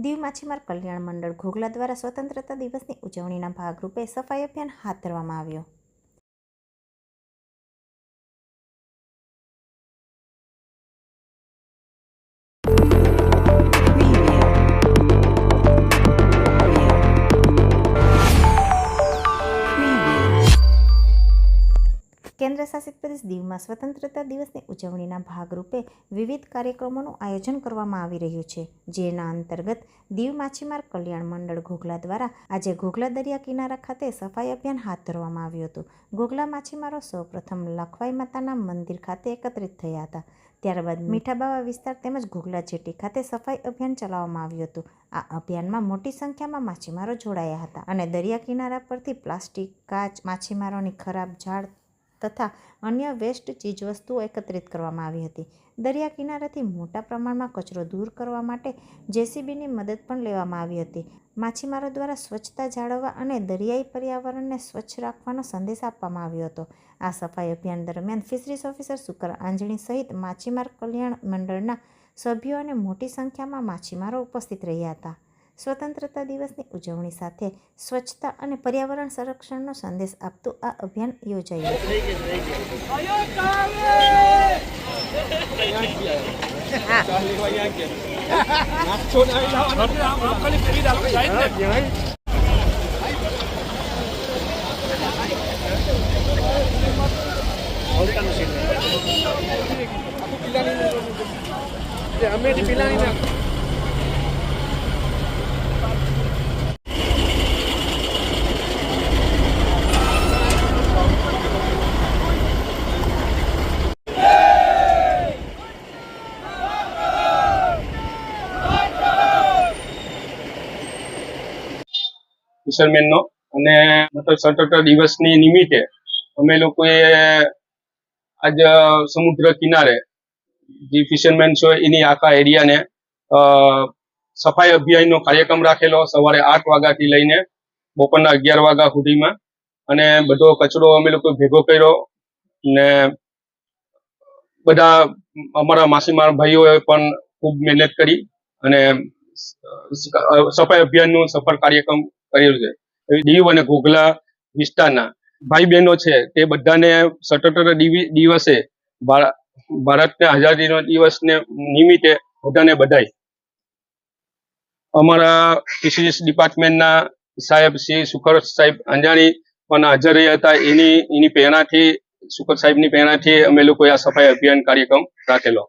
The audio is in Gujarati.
દીવ માછીમાર કલ્યાણ મંડળ ઘોઘલા દ્વારા સ્વતંત્રતા દિવસની ઉજવણીના ભાગરૂપે સફાઈ અભિયાન હાથ ધરવામાં આવ્યું। કેન્દ્ર શાસિત પ્રદેશ દીવમાં સ્વતંત્રતા દિવસની ઉજવણીના ભાગરૂપે વિવિધ કાર્યક્રમોનું આયોજન કરવામાં આવી રહ્યું છે, જેના અંતર્ગત દીવ માછીમાર કલ્યાણ મંડળ ઘોઘલા દ્વારા આજે ઘોઘલા દરિયા કિનારા ખાતે સફાઈ અભિયાન હાથ ધરવામાં આવ્યું હતું। ઘોઘલા માછીમારો સૌપ્રથમ લખવાઈ માતાના મંદિર ખાતે એકત્રિત થયા હતા। ત્યારબાદ મીઠાબાવા વિસ્તાર તેમજ ઘોઘલા જેટી ખાતે સફાઈ અભિયાન ચલાવવામાં આવ્યું હતું। આ અભિયાનમાં મોટી સંખ્યામાં માછીમારો જોડાયા હતા અને દરિયા કિનારા પરથી પ્લાસ્ટિક, કાચ, માછીમારોની ખરાબ ઝાડ તથા અન્ય વેસ્ટ ચીજવસ્તુઓ એકત્રિત કરવામાં આવી હતી। દરિયા કિનારાથી મોટા પ્રમાણમાં કચરો દૂર કરવા માટે જેસીબીની મદદ પણ લેવામાં આવી હતી। માછીમારો દ્વારા સ્વચ્છતા જાળવવા અને દરિયાઈ પર્યાવરણને સ્વચ્છ રાખવાનો સંદેશ આપવામાં આવ્યો હતો। આ સફાઈ અભિયાન દરમિયાન ફિશરીઝ ઓફિસર સુકર આંજણી સહિત માછીમાર કલ્યાણ મંડળના સભ્યો અને મોટી સંખ્યામાં માછીમારો ઉપસ્થિત રહ્યા હતા। સ્વતંત્રતા દિવસની ઉજવણી સાથે સ્વચ્છતા અને પર્યાવરણ સંરક્ષણનો સંદેશ આપતું આ અભિયાન યોજાયું। ફિશરમેનનો અને મતલબ સ્વતંત્રતા દિવસની નિમિત્તે અમે લોકોએ આજ સમુદ્ર કિનારે જે ફિશરમેન છે એની આખા એરિયાને સફાઈ અભિયાનનો કાર્યક્રમ રાખેલો સવારે 8 વાગ્યાથી લઈને બપોરના 11 વાગ્યા સુધીમાં। અને બધો કચરો અમે લોકો ભેગો કર્યો ને બધા અમારા માછીમાર ભાઈઓએ પણ ખૂબ મહેનત કરી અને સફાઈ અભિયાનનું સફળ કાર્યક્રમ કર્યું છે। દીવ અને ઘોઘલા વિસ્તારના ભાઈ બહેનો છે તે બધાને સ્વતંત્રતા દિવસે ભારતના આઝાદીનો દિવસને નિમિત્તે બધાને બધાઈ। અમારા ફિશરીઝ ડિપાર્ટમેન્ટના સાહેબ શ્રી સુકર સાહેબ અંજાણી પણ હાજર રહ્યા હતા। એની પ્રેરણાથી સુકર સાહેબની પ્રેરણાથી અમે લોકોએ આ સફાઈ અભિયાન કાર્યક્રમ રાખેલો।